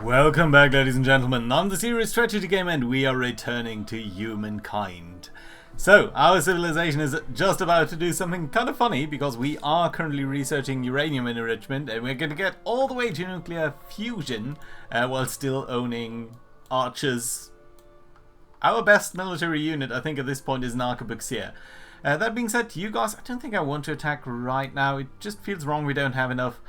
Welcome back, ladies and gentlemen. I'm the Serious Strategy Game and we are returning to Humankind. So, our civilization is just about to do something kind of funny because we are currently researching uranium enrichment and we're going to get all the way to nuclear fusion while still owning archers. Our best military unit, I think, at this point is an arquebusier. That being said, you guys, I don't think I want to attack right now. It just feels wrong we don't have enough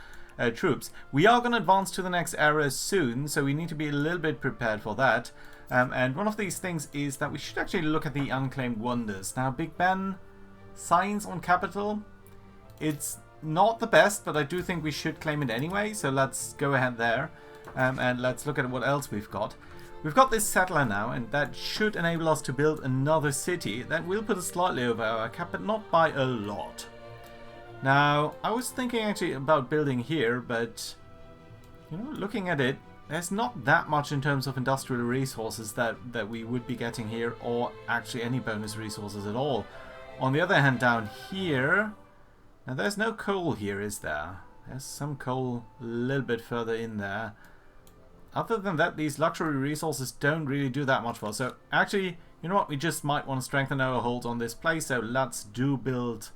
troops. We are going to advance to the next era soon, so we need to be a little bit prepared for that. And one of these things is that we should actually look at the unclaimed wonders. Now, Big Ben, science on capital, it's not the best, but I do think we should claim it anyway, so let's go ahead there. And let's look at what else we've got. We've got this settler now, and that should enable us to build another city that will put us slightly over our cap, but not by a lot. Now, I was thinking actually about building here, but you know, looking at it, there's not that much in terms of industrial resources that we would be getting here, or actually any bonus resources at all. On the other hand, down here, now there's no coal here, is there? There's some coal a little bit further in there. Other than that, these luxury resources don't really do that much for us. So actually, you know what, we just might want to strengthen our hold on this place, so let's do build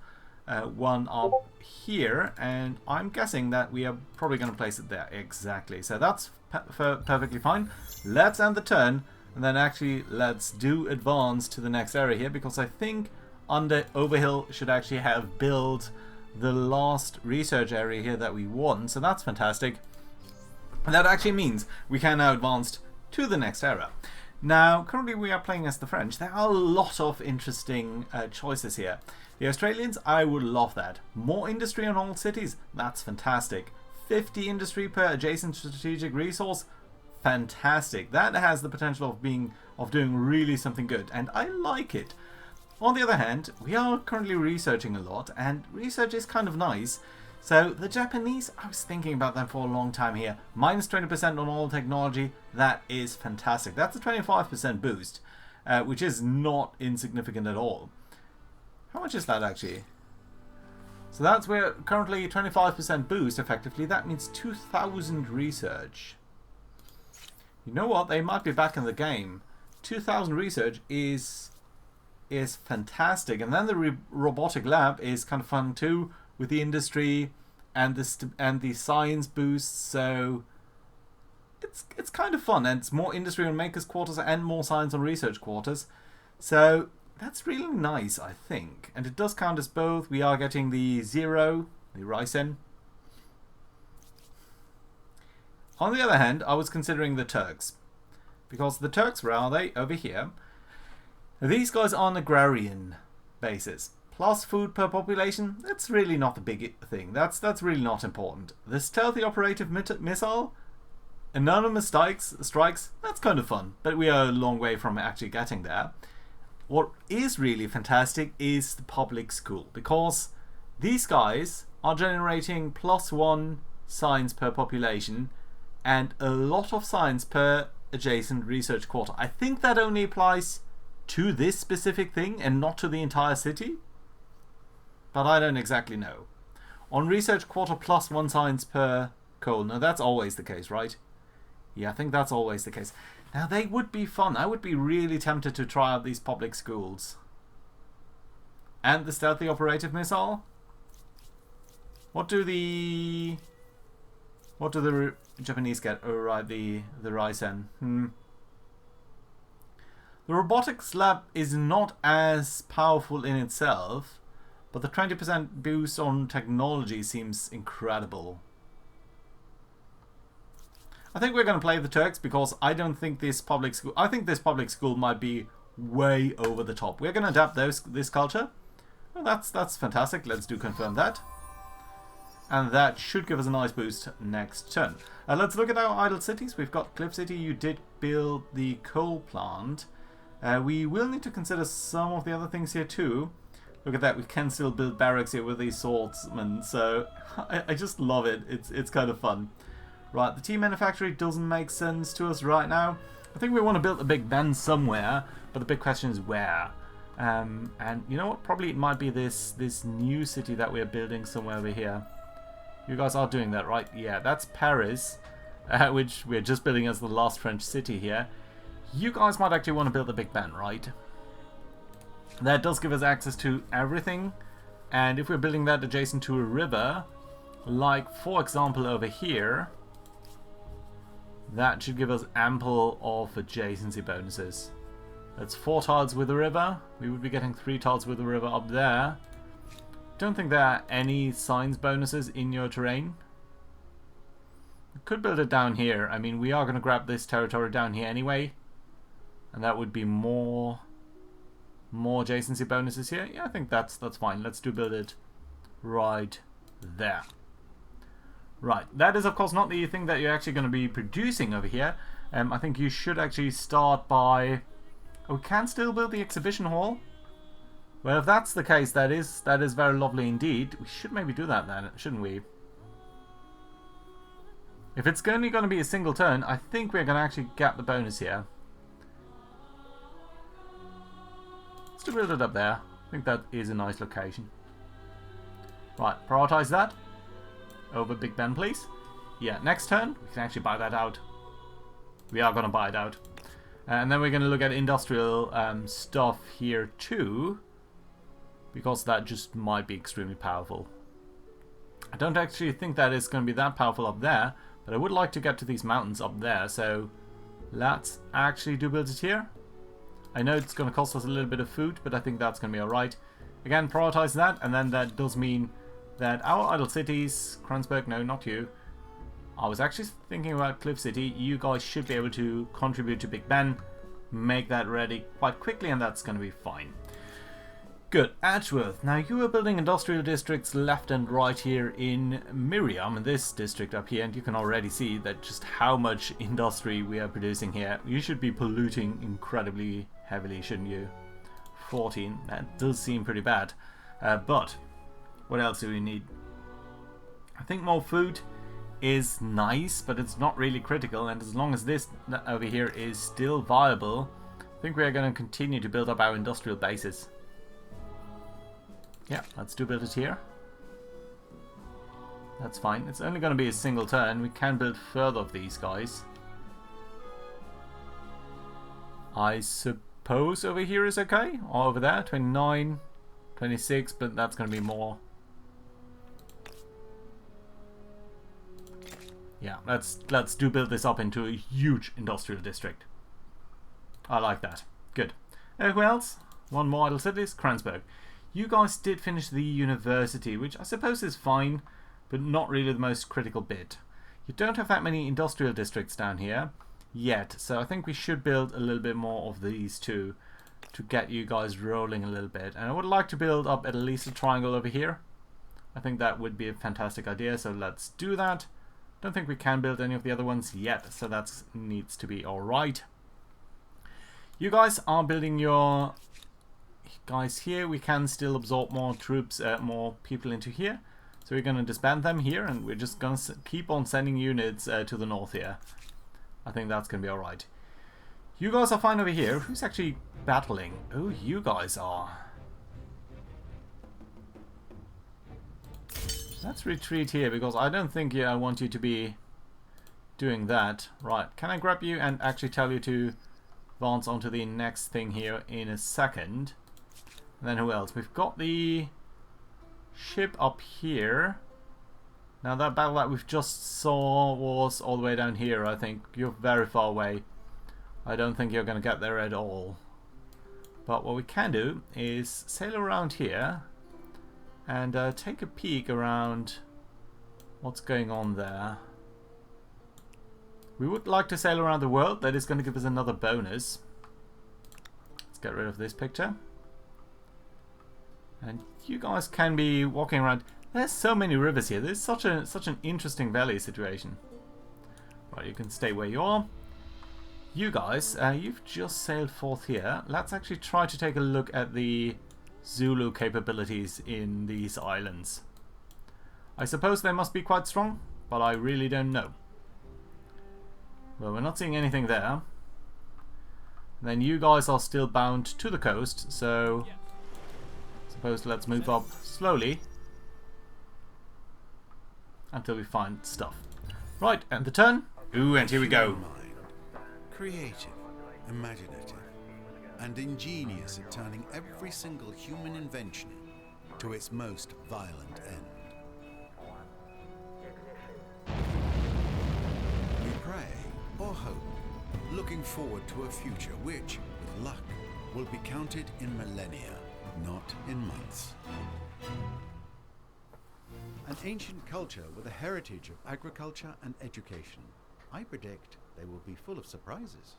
one up here, and I'm guessing that we are probably going to place it there. Exactly. So that's perfectly fine. Let's end the turn, and then actually let's do advance to the next area here, because I think Overhill should actually have built the last research area here that we want. So that's fantastic. And that actually means we can now advance to the next era. Now, currently we are playing as the French. There are a lot of interesting choices here. The Australians, I would love that. More industry on all cities, that's fantastic. 50 industry per adjacent strategic resource, fantastic. That has the potential of doing really something good, and I like it. On the other hand, we are currently researching a lot, and research is kind of nice. So the Japanese, I was thinking about them for a long time here. Minus 20% on all technology, that is fantastic. That's a 25% boost, which is not insignificant at all. How much is that actually? So that's where currently 25% boost effectively. That means 2,000 research. You know what? They might be back in the game. 2,000 research is fantastic. And then the robotic lab is kind of fun too, with the industry and the science boosts. So it's kind of fun, and it's more industry on makers quarters and more science on research quarters. So that's really nice, I think. And it does count as both. We are getting the 0, the Ryzen. On the other hand, I was considering the Turks. Because the Turks, where are they? Over here. These guys are on agrarian basis. Plus food per population, that's really not the big thing. That's really not important. The stealthy operative missile, anonymous strikes, that's kind of fun. But we are a long way from actually getting there. What is really fantastic is the public school, because these guys are generating +1 science per population and a lot of science per adjacent research quarter. I think that only applies to this specific thing and not to the entire city, but I don't exactly know. On research quarter, +1 science per coal. Now that's always the case, right? Yeah, I think that's always the case. Now they would be fun. I would be really tempted to try out these public schools. And the stealthy operative missile? What do the Japanese get? Oh right, the Ryzen. The robotics lab is not as powerful in itself, but the 20% boost on technology seems incredible. I think we're going to play the Turks because I don't think this public school... I think this public school might be way over the top. We're going to adapt this culture. Well, that's fantastic. Let's do confirm that. And that should give us a nice boost next turn. Let's look at our idle cities. We've got Cliff City. You did build the coal plant. We will need to consider some of the other things here too. Look at that. We can still build barracks here with these swordsmen. So I just love it. It's kind of fun. Right, the tea manufactory doesn't make sense to us right now. I think we want to build a Big Ben somewhere, but the big question is where. And you know what? Probably it might be this new city that we're building somewhere over here. You guys are doing that, right? Yeah, that's Paris. which we're just building as the last French city here. You guys might actually want to build a Big Ben, right? That does give us access to everything, and if we're building that adjacent to a river, like for example over here, that should give us ample of adjacency bonuses. That's 4 tiles with the river. We would be getting 3 tiles with the river up there. Don't think there are any science bonuses in your terrain. We could build it down here. I mean, we are going to grab this territory down here anyway, and that would be more adjacency bonuses here. Yeah, I think that's fine. Let's build it right there. Right, that is of course not the thing that you're actually going to be producing over here. I think you should actually start by... Oh, we can still build the exhibition hall. Well, if that's the case, that is very lovely indeed. We should maybe do that then, shouldn't we? If it's only going to be a single turn, I think we're going to actually get the bonus here. Let's build it up there. I think that is a nice location. Right, prioritize that over Big Ben, please. Yeah, next turn, we can actually buy that out. We are going to buy it out. And then we're going to look at industrial stuff here too, because that just might be extremely powerful. I don't actually think that is going to be that powerful up there, but I would like to get to these mountains up there, so let's actually build it here. I know it's going to cost us a little bit of food, but I think that's going to be alright. Again, prioritize that, and then that does mean that our idle cities, Kranzberg, no, not you. I was actually thinking about Cliff City. You guys should be able to contribute to Big Ben, make that ready quite quickly, and that's going to be fine. Good. Edgeworth. Now, you are building industrial districts left and right here in Miriam, in this district up here, and you can already see that just how much industry we are producing here. You should be polluting incredibly heavily, shouldn't you? 14. That does seem pretty bad. But what else do we need? I think more food is nice, but it's not really critical, and as long as this over here is still viable, I think we are going to continue to build up our industrial bases. Yeah, let's build it here. That's fine. It's only going to be a single turn. We can build further of these guys. I suppose over here is okay, or over there, 29, 26, but that's going to be more. Yeah, let's build this up into a huge industrial district. I like that. Good. Who else? One more idle cities, Kranzberg. You guys did finish the university, which I suppose is fine, but not really the most critical bit. You don't have that many industrial districts down here yet, so I think we should build a little bit more of these too to get you guys rolling a little bit. And I would like to build up at least a triangle over here. I think that would be a fantastic idea, so let's do that. Don't think we can build any of the other ones yet, so that needs to be alright. You guys are building your guys here. We can still absorb more troops, more people into here. So we're going to disband them here, and we're just going to keep on sending units to the north here. I think that's going to be alright. You guys are fine over here. Who's actually battling? Oh, you guys are. Let's retreat here, because I don't think I want you to be doing that. Right, can I grab you and actually tell you to advance onto the next thing here in a second? And then who else? We've got the ship up here. Now that battle that we've just saw was all the way down here, I think. You're very far away. I don't think you're going to get there at all. But what we can do is sail around here and take a peek around what's going on there. We would like to sail around the world. That is going to give us another bonus. Let's get rid of this picture. And you guys can be walking around. There's so many rivers here. There's such an interesting valley situation. Right, you can stay where you are. You guys, you've just sailed forth here. Let's actually try to take a look at the Zulu capabilities in these islands. I suppose they must be quite strong, but I really don't know. Well, we're not seeing anything there. Then you guys are still bound to the coast, so I suppose let's move up slowly until we find stuff. Right, and the turn. Ooh, and here we go. Human mind, creative, imaginative, and ingenious at turning every single human invention to its most violent end. We pray or hope, looking forward to a future which, with luck, will be counted in millennia, not in months. An ancient culture with a heritage of agriculture and education. I predict they will be full of surprises.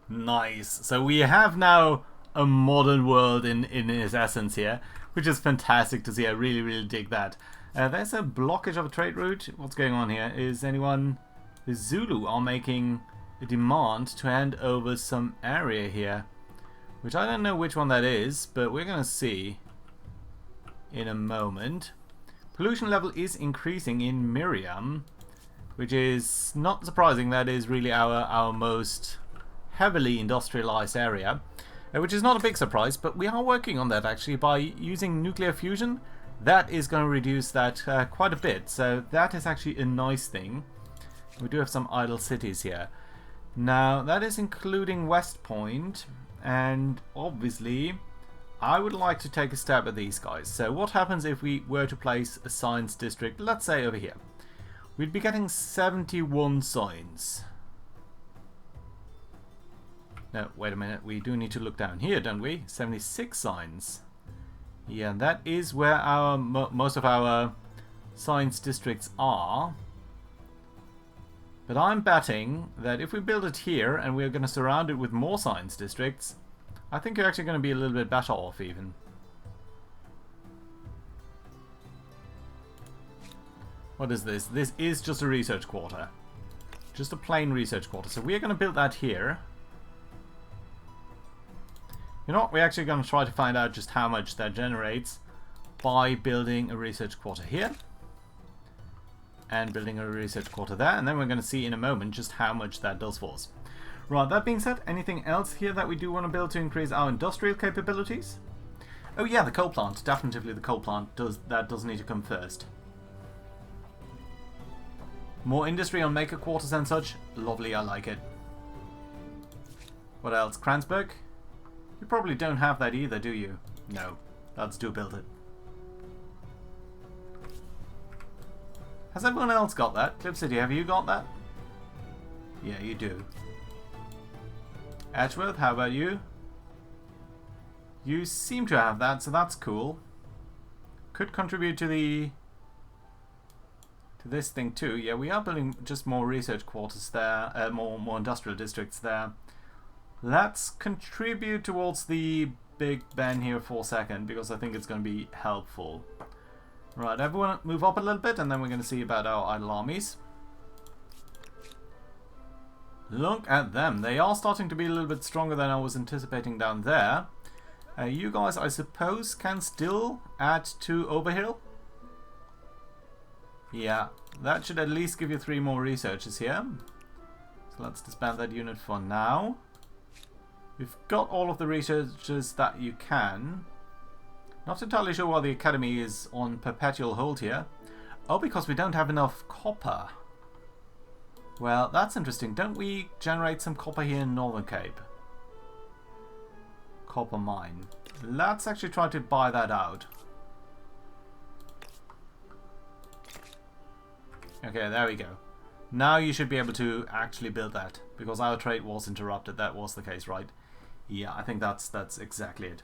Nice. So we have now a modern world in its essence here, which is fantastic to see. I really, really dig that. There's a blockage of a trade route. What's going on here? Is anyone... The Zulu are making a demand to hand over some area here, which I don't know which one that is, but we're going to see in a moment. Pollution level is increasing in Miriam, which is not surprising. That is really our most heavily industrialized area, which is not a big surprise, but we are working on that actually by using nuclear fusion. That is going to reduce that quite a bit, so that is actually a nice thing. We do have some idle cities here. Now that is including West Point, and obviously I would like to take a stab at these guys. So what happens if we were to place a science district, let's say over here? We'd be getting 71 signs. No, wait a minute, we do need to look down here, don't we? 76 signs. Yeah, that is where our most of our science districts are. But I'm betting that if we build it here and we're going to surround it with more science districts, I think you're actually going to be a little bit better off even. What is this? This is just a research quarter. Just a plain research quarter. So we're going to build that here. You know what, we're actually going to try to find out just how much that generates by building a research quarter here and building a research quarter there, and then we're going to see in a moment just how much that does for us. Right, that being said, anything else here that we do want to build to increase our industrial capabilities? Oh yeah, the coal plant. Definitely the coal plant does need to come first. More industry on maker quarters and such. Lovely, I like it. What else? Kranzberg? You probably don't have that either, do you? No. Let's do build it. Has everyone else got that? Clip City, have you got that? Yeah, you do. Edgeworth, how about you? You seem to have that, so that's cool. Could contribute to this thing too. Yeah, we are building just more research quarters there, more industrial districts there. Let's contribute towards the Big Ben here for a second, because I think it's going to be helpful. Right, everyone move up a little bit, and then we're going to see about our idle armies. Look at them. They are starting to be a little bit stronger than I was anticipating down there. You guys, I suppose, can still add to Overhill. Yeah, that should at least give you 3 more researchers here. So let's disband that unit for now. We've got all of the researchers that you can. Not entirely sure why the academy is on perpetual hold here. Oh, because we don't have enough copper. Well, that's interesting. Don't we generate some copper here in Northern Cape? Copper mine. Let's actually try to buy that out. Okay, there we go. Now you should be able to actually build that, because our trade was interrupted. That was the case, right? Yeah, I think that's exactly it.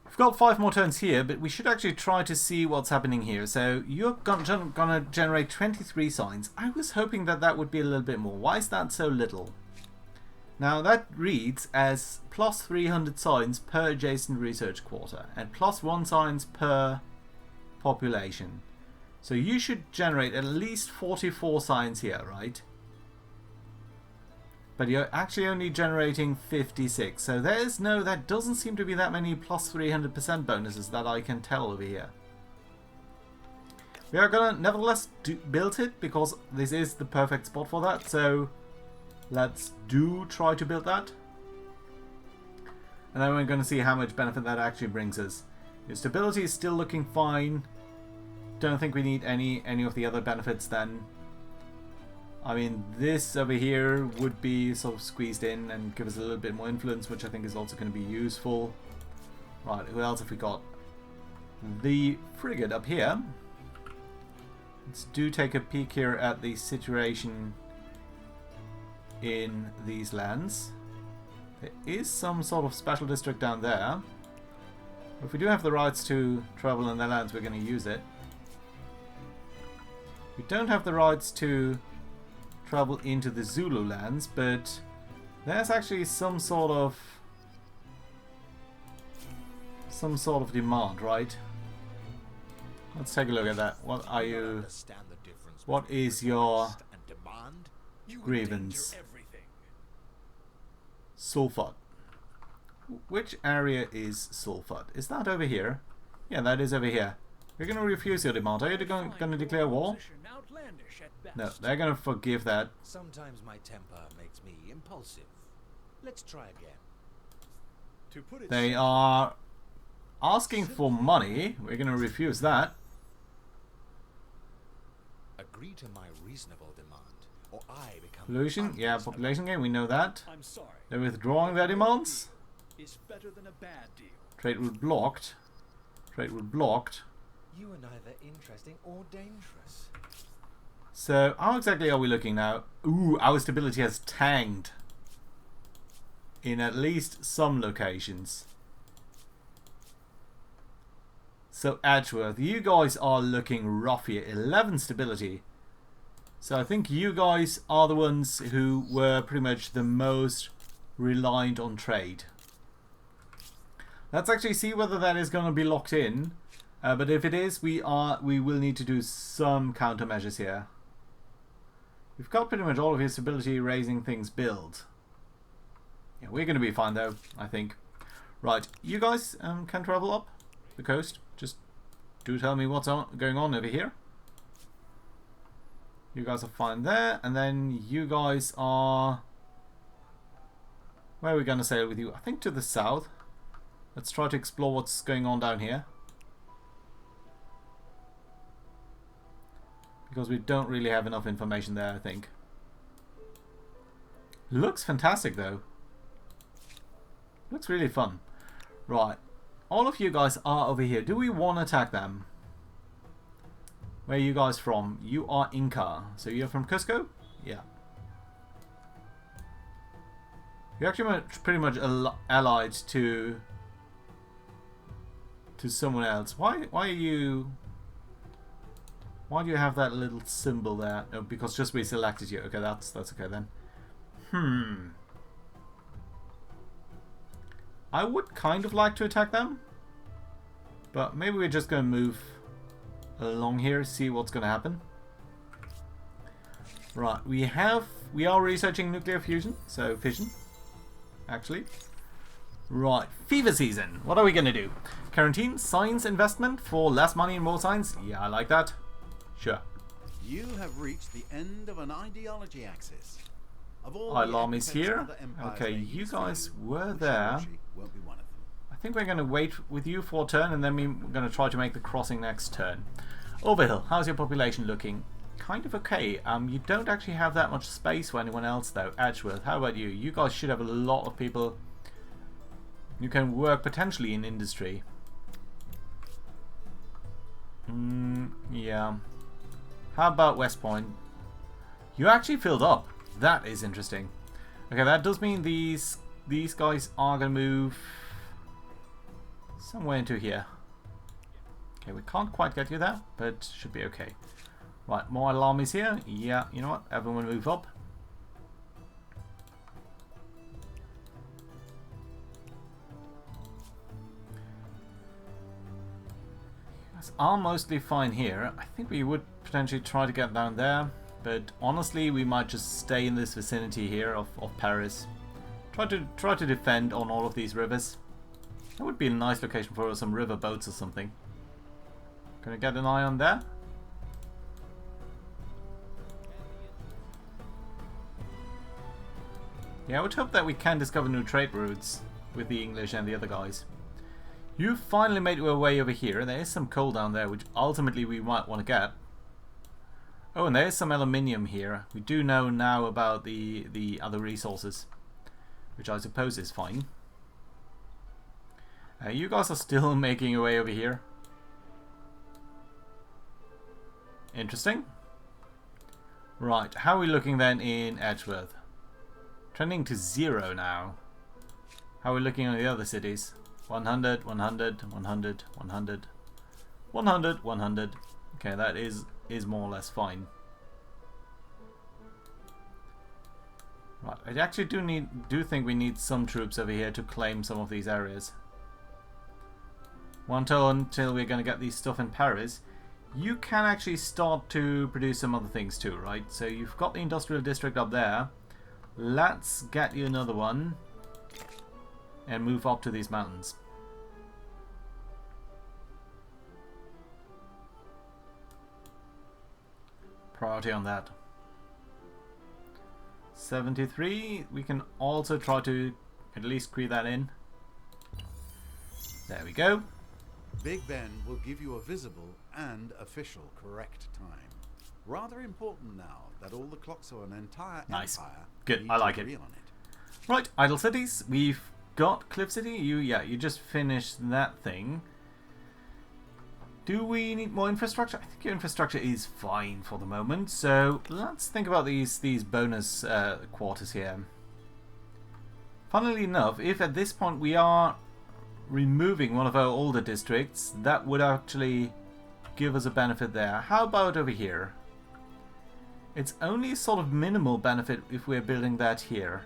We've got 5 more turns here, but we should actually try to see what's happening here. So you're gonna generate 23 signs. I was hoping that that would be a little bit more. Why is that so little? Now that reads as plus 300 signs per adjacent research quarter and plus 1 signs per population. So you should generate at least 44 signs here, right? But you're actually only generating 56. So that doesn't seem to be that many plus 300% bonuses that I can tell over here. We are gonna nevertheless build it because this is the perfect spot for that. So let's try to build that. And then we're going to see how much benefit that actually brings us. Your stability is still looking fine. Don't think we need any of the other benefits then. I mean, this over here would be sort of squeezed in and give us a little bit more influence, which I think is also going to be useful. Right, who else have we got? The frigate up here. Let's take a peek here at the situation in these lands. There is some sort of special district down there. If we do have the rights to travel in their lands, we're going to use it. We don't have the rights to travel into the Zulu lands, but there's actually some sort of demand, right? Let's take a look at that. What are you? What is your grievance? Sulfat. Which area is Sulfat? Is that over here? Yeah, that is over here. We're going to refuse your demand. Are you going to declare war? No, they're going to forgive that. Sometimes my temper makes me impulsive. Let's try again. They are asking for money. We're going to refuse that. Agree to my reasonable demand, or I become Pollution? Yeah, population gain. We know that. I'm sorry. They're withdrawing their demands. Is better than a bad deal. Trade route blocked. Trade route blocked. You are neither interesting or dangerous. So, how exactly are we looking now? Ooh, our stability has tanked in at least some locations. So, Edgeworth, you guys are looking rough here. 11 stability. So, I think you guys are the ones who were pretty much the most reliant on trade. Let's actually see whether that is going to be locked in. But if it is, we will need to do some countermeasures here. We've got pretty much all of his stability raising things built. Yeah, we're going to be fine though, I think. Right, you guys can travel up the coast. Just do tell me what's going on over here. You guys are fine there, and then you guys are... Where are we going to sail with you? I think to the south. Let's try to explore what's going on down here. Because we don't really have enough information there, I think. Looks fantastic, though. Looks really fun. Right. All of you guys are over here. Do we want to attack them? Where are you guys from? You are Inca. So you're from Cusco? Yeah. You're actually pretty much allied to someone else. Why are you... Why do you have that little symbol there? Oh, because just we selected you. Okay, that's okay then. I would kind of like to attack them, but maybe we're just going to move along here, see what's going to happen. Right, we are researching nuclear fusion, so fission, actually. Right, fever season. What are we going to do? Quarantine science investment for less money and more science. Yeah, I like that. Sure. You have reached the end of an ideology axis. Of all Our the army's epithets here. other empires Okay, may you use guys for were there. Technology won't be one of them. I think we're going to wait with you for a turn, and then we're going to try to make the crossing next turn. Overhill, how's your population looking? Kind of okay. You don't actually have that much space for anyone else, though. Edgeworth, how about you? You guys should have a lot of people you can work potentially in industry. Yeah. How about West Point? You actually filled up. That is interesting. Okay, that does mean these guys are going to move somewhere into here. Okay, we can't quite get you there, but should be okay. Right, more alarmies here. Yeah, you know what? Everyone move up. You guys are mostly fine here. I think we would potentially try to get down there, but honestly, we might just stay in this vicinity here of Paris. Try to defend on all of these rivers. That would be a nice location for some river boats or something. Gonna get an eye on there. Yeah, I would hope that we can discover new trade routes with the English and the other guys. You finally made your way over here. There is some coal down there, which ultimately we might want to get. Oh, and there is some aluminium here. We do know now about the other resources, which I suppose is fine. You guys are still making your way over here. Interesting. Right, how are we looking then in Edgeworth? Trending to 0 now. How are we looking on the other cities? 100, 100, 100, 100, 100, 100. Okay, that is more or less fine. Right, I actually do think we need some troops over here to claim some of these areas. Until we're going to get these stuff in Paris, you can actually start to produce some other things too, right? So you've got the industrial district up there. Let's get you another one and move up to these mountains. Priority on that. 73, we can also try to at least create that in. There we go. Big Ben will give you a visible and official correct time. Rather important now that all the clocks of an entire empire Good, need I to like it. agree on it. Right, idle cities. We've got Cliff City. You just finished that thing. Do we need more infrastructure? I think your infrastructure is fine for the moment. So let's think about these bonus quarters here. Funnily enough, if at this point we are removing one of our older districts, that would actually give us a benefit there. How about over here? It's only sort of minimal benefit if we're building that here.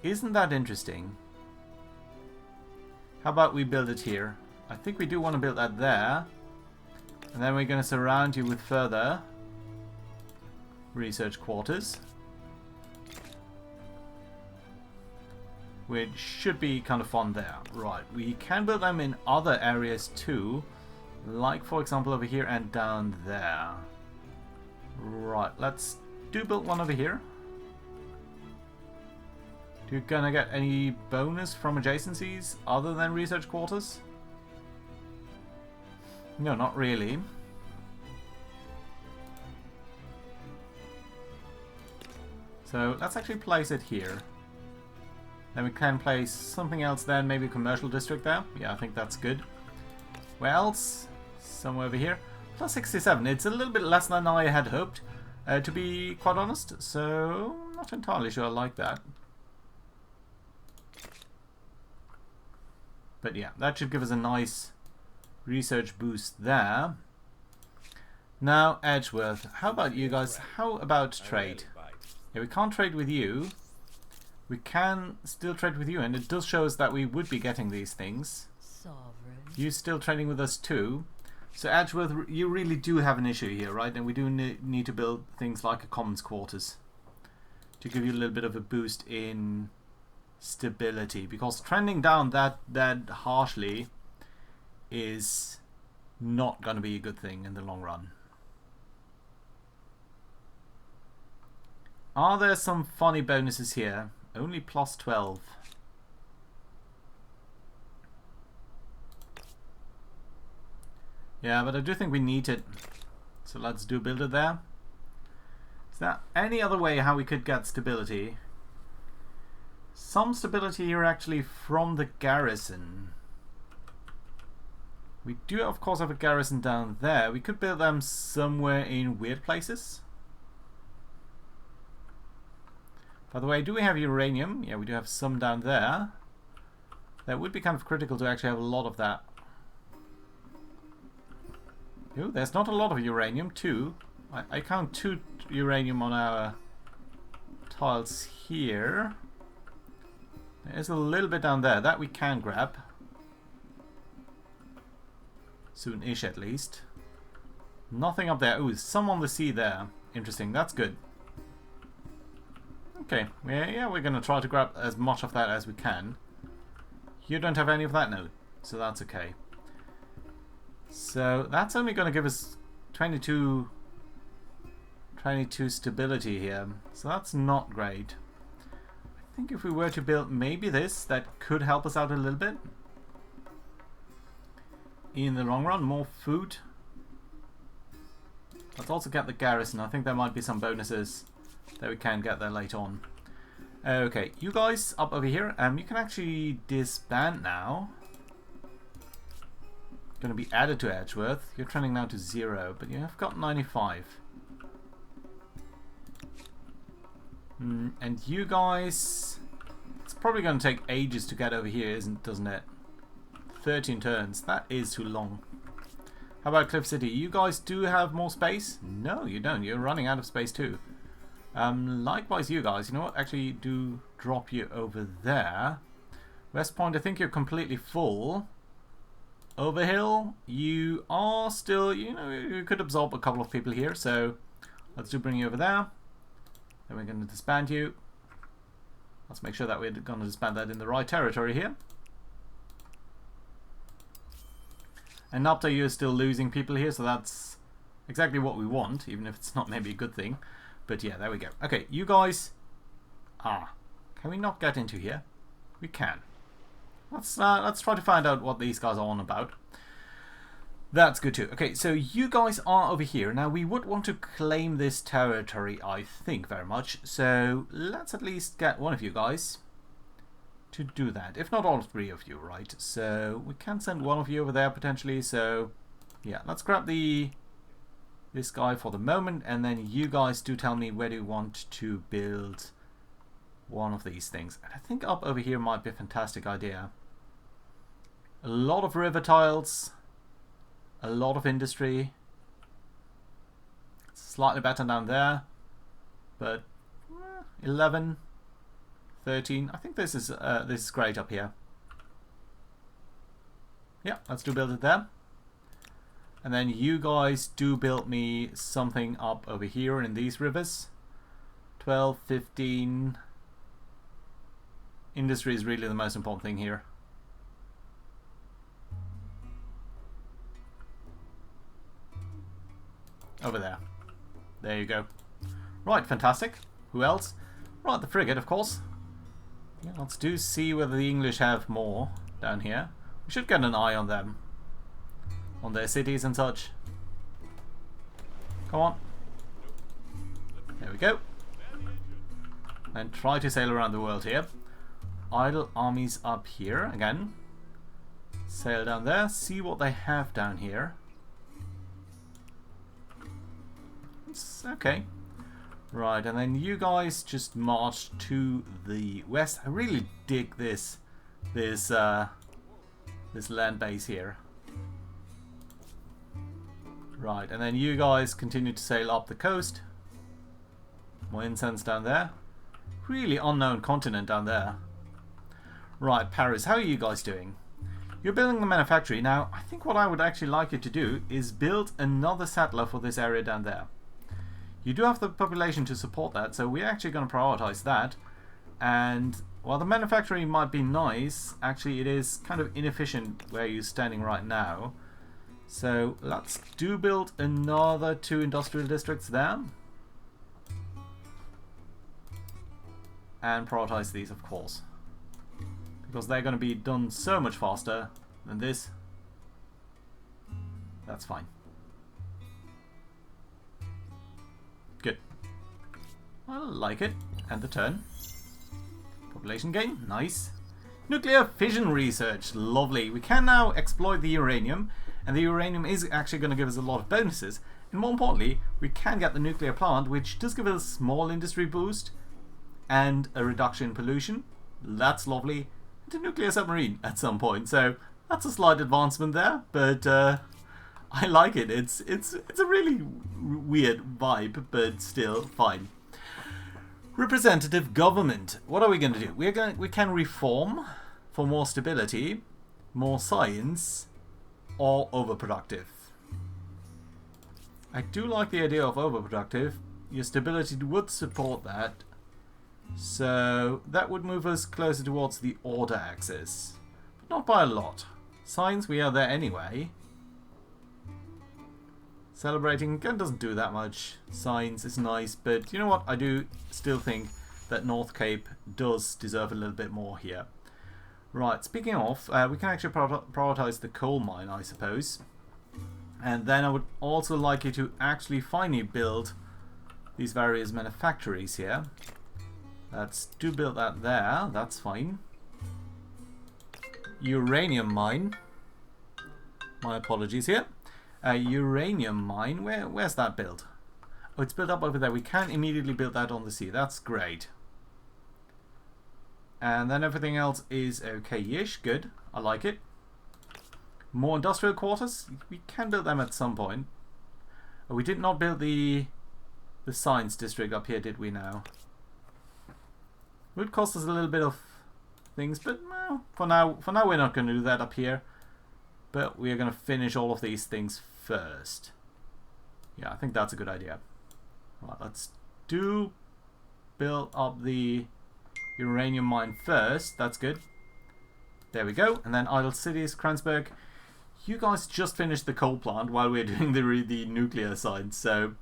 Isn't that interesting? How about we build it here? I think we do want to build that there. And then we're going to surround you with further research quarters, which should be kind of fun there. Right, we can build them in other areas too, like for example over here and down there. Right, let's build one over here. Do you gonna get any bonus from adjacencies other than research quarters? No, not really. So let's actually place it here. Then we can place something else then, maybe a commercial district there. Yeah, I think that's good. Where else? Somewhere over here. Plus 67. It's a little bit less than I had hoped, to be quite honest. So, not entirely sure I like that. But yeah, that should give us a nice research boost there. Now, Edgeworth. How about you guys? How about trade? Yeah, we can't trade with you. We can still trade with you, and it does show us that we would be getting these things. Sovereign. You still trading with us too. So Edgeworth, you really do have an issue here, right? And we do need to build things like a commons quarters to give you a little bit of a boost in stability, because trending down that harshly is not going to be a good thing in the long run. Are there some funny bonuses here? Only plus 12. Yeah, but I do think we need it. So let's do build it there. Is there any other way how we could get stability? Some stability here actually from the garrison. We do of course have a garrison down there. We could build them somewhere in weird places. By the way, do we have uranium? Yeah, we do have some down there. That would be kind of critical to actually have a lot of that. Ooh, there's not a lot of uranium too. I count 2 uranium on our tiles here. There's a little bit down there. That we can grab. Soon-ish at least. Nothing up there. Ooh, some on the sea there. Interesting, that's good. Okay, yeah, we're going to try to grab as much of that as we can. You don't have any of that? No, so that's okay. So that's only going to give us 22 stability here. So that's not great. I think if we were to build maybe this, that could help us out a little bit. In the long run, more food. Let's also get the garrison. I think there might be some bonuses that we can get there later on. Okay, you guys up over here, you can actually disband now. Going to be added to Edgeworth. You're trending now to 0, but you have got 95. And you guys, it's probably going to take ages to get over here, doesn't it? 13 turns. That is too long. How about Cliff City? You guys do have more space? No, you don't. You're running out of space too. Likewise, you guys. You know what? Actually, do drop you over there. West Point, I think you're completely full. Overhill, you are still, you know, you could absorb a couple of people here. So let's do bring you over there. Then we're going to disband you. Let's make sure that we're going to disband that in the right territory here. And Napta, you're still losing people here, so that's exactly what we want, even if it's not maybe a good thing. But yeah, there we go. Okay, you guys. Can we not get into here? We can. Let's try to find out what these guys are on about. That's good too. Okay, so you guys are over here. Now, we would want to claim this territory, I think, very much. So let's at least get one of you guys to do that. If not all three of you, right? So we can send one of you over there potentially. So yeah, let's grab this guy for the moment, and then you guys do tell me where do you want to build one of these things. And I think up over here might be a fantastic idea. A lot of river tiles, a lot of industry. Slightly better down there, but 11, 13. I think this is great up here. Yeah, let's do build it there. And then you guys do build me something up over here in these rivers. 12, 15. Industry is really the most important thing here. Over there. There you go. Right, fantastic. Who else? Right, the frigate, of course. Yeah, let's do see whether the English have more down here. We should get an eye on them. On their cities and such. Come on. There we go. And try to sail around the world here. Idle armies up here again. Sail down there. See what they have down here. It's okay. Right, and then you guys just march to the west. I really dig this land base here. Right, and then you guys continue to sail up the coast. More incense down there. Really unknown continent down there. Right, Paris, how are you guys doing? You're building the manufactory. Now, I think what I would actually like you to do is build another settler for this area down there. You do have the population to support that, so we're actually going to prioritize that. And while the manufacturing might be nice, actually it is kind of inefficient where you're standing right now. So let's do build another 2 industrial districts there. And prioritize these, of course. Because they're going to be done so much faster than this. That's fine. Good. I like it. And the turn. Population gain. Nice. Nuclear fission research. Lovely. We can now exploit the uranium. And the uranium is actually going to give us a lot of bonuses. And more importantly, we can get the nuclear plant, which does give us a small industry boost. And a reduction in pollution. That's lovely. And a nuclear submarine at some point. So that's a slight advancement there. But I like it. It's a really weird vibe, but still fine. Representative government. What are we going to do? We can reform for more stability, more science, or overproductive. I do like the idea of overproductive. Your stability would support that. So that would move us closer towards the order axis. But not by a lot. Science, we are there anyway. Celebrating again doesn't do that much. Science is nice, but you know what? I do still think that North Cape does deserve a little bit more here. Right, speaking of, we can actually prioritize the coal mine, I suppose. And then I would also like you to actually finally build these various manufactories here. Let's do build that there, that's fine. Uranium mine. My apologies here. Uranium mine, where's that built? Oh, it's built up over there. We can immediately build that on the sea. That's great. And then everything else is okay-ish. Good. I like it. More industrial quarters. We can build them at some point. Oh, we did not build the science district up here, did we now? It would cost us a little bit of things, but well, for now we're not going to do that up here. But we are going to finish all of these things first. Yeah, I think that's a good idea. Right, let's do build up the uranium mine first. That's good. There we go. And then Idle Cities, Kranzberg. You guys just finished the coal plant while we're doing the nuclear side. So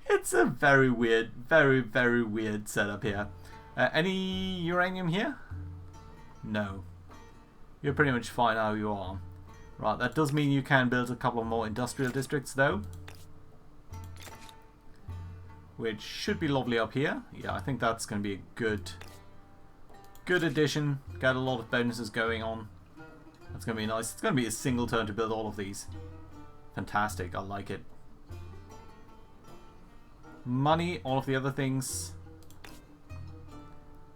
it's a very weird, very, very weird setup here. Any uranium here? No. You're pretty much fine how you are. Right, that does mean you can build a couple of more industrial districts though. Which should be lovely up here. Yeah, I think that's going to be a good addition. Got a lot of bonuses going on. That's going to be nice. It's going to be a single turn to build all of these. Fantastic, I like it. Money, all of the other things.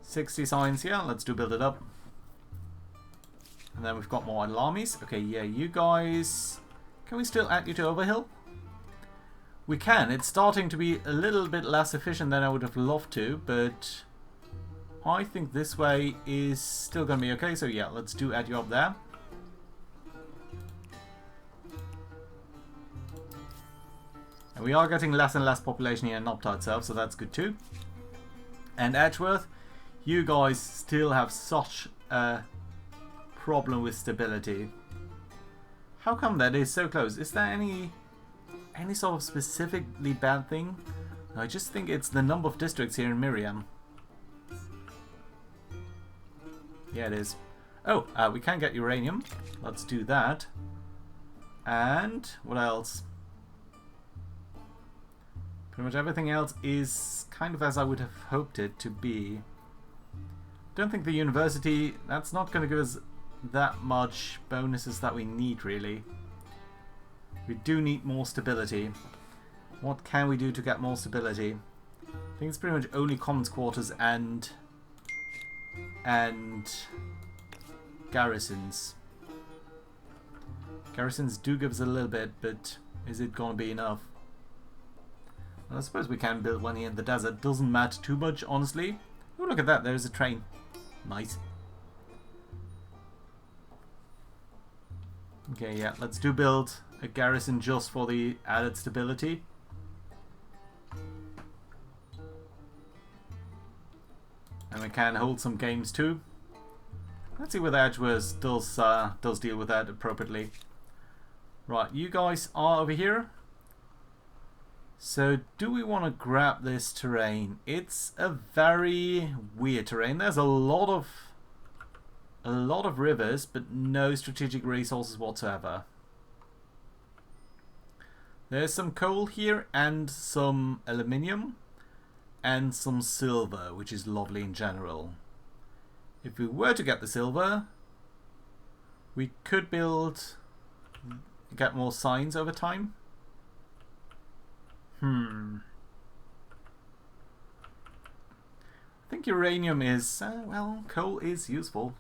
60 signs here, let's do build it up. And then we've got more idle armies. Okay, yeah, you guys... Can we still add you to Overhill? We can. It's starting to be a little bit less efficient than I would have loved to, but I think this way is still going to be okay. So yeah, let's do add you up there. And we are getting less and less population here in Nopta itself, so that's good too. And Edgeworth, you guys still have such a problem with stability. How come that is so close? Is there any sort of specifically bad thing? I just think it's the number of districts here in Miriam. Yeah, it is. Oh, we can get uranium. Let's do that. And what else? Pretty much everything else is kind of as I would have hoped it to be. Don't think the university, that's not going to give us that much bonuses that we need really. We do need more stability. What can we do to get more stability? I think it's pretty much only commons quarters and garrisons. Garrisons do give us a little bit, but is it going to be enough? Well, I suppose we can build one here in the desert. Doesn't matter too much, honestly. Oh, look at that. There's a train. Nice. Okay, yeah. Let's do build a garrison just for the added stability. And we can hold some games too. Let's see whether Edgeworth does deal with that appropriately. Right, you guys are over here. So do we want to grab this terrain? It's a very weird terrain. There's a lot of rivers, but no strategic resources whatsoever. There's some coal here and some aluminium and some silver, which is lovely in general. If we were to get the silver, we could get more signs over time. I think uranium is, well, coal is useful.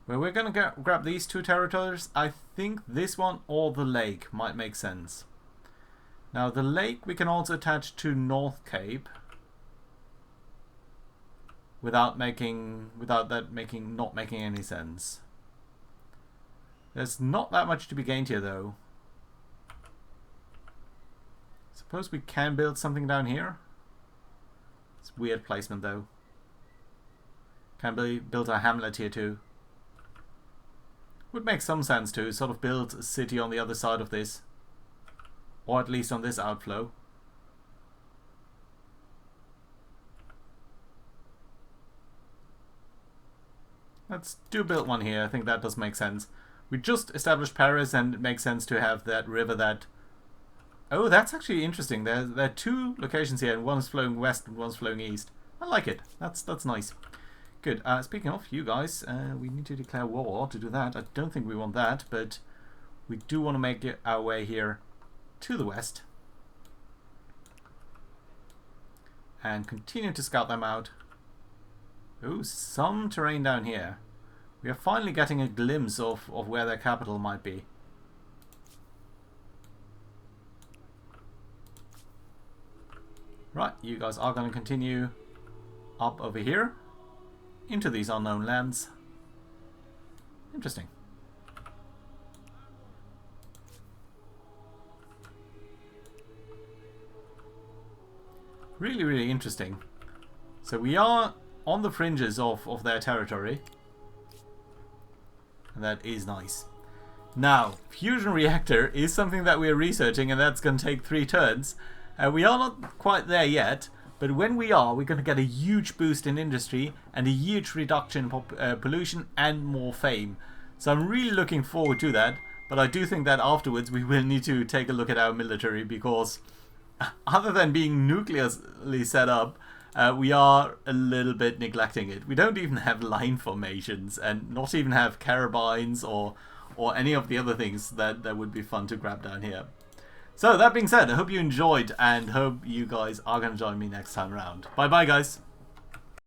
Well, we're going to grab these two territories. I think this one or the lake might make sense. Now, the lake we can also attach to North Cape without that not making any sense. There's not that much to be gained here, though. Suppose we can build something down here. It's weird placement, though. Can build a hamlet here too. Would make some sense to sort of build a city on the other side of this, or at least on this outflow. let's do build one here. I think that does make sense. We just established Paris, and it makes sense to have that river that... Oh, that's actually interesting. There are two locations here, and one's flowing west and one's flowing east. I like it. That's nice. Good. Speaking of, you guys, we need to declare war to do that. I don't think we want that, but we do want to make our way here to the west. And continue to scout them out. Oh, some terrain down here. We are finally getting a glimpse of where their capital might be. Right, you guys are going to continue up over here into these unknown lands. Interesting. Really, really interesting. So we are on the fringes of their territory. And that is nice. Now, fusion reactor is something that we're researching, and that's going to take 3 turns. We are not quite there yet, but when we are, we're going to get a huge boost in industry and a huge reduction in pollution and more fame. So I'm really looking forward to that, but I do think that afterwards we will need to take a look at our military, because other than being nuclearly set up, we are a little bit neglecting it. We don't even have line formations, and not even have carabines or any of the other things that would be fun to grab down here. So that being said, I hope you enjoyed, and hope you guys are going to join me next time around. Bye bye, guys.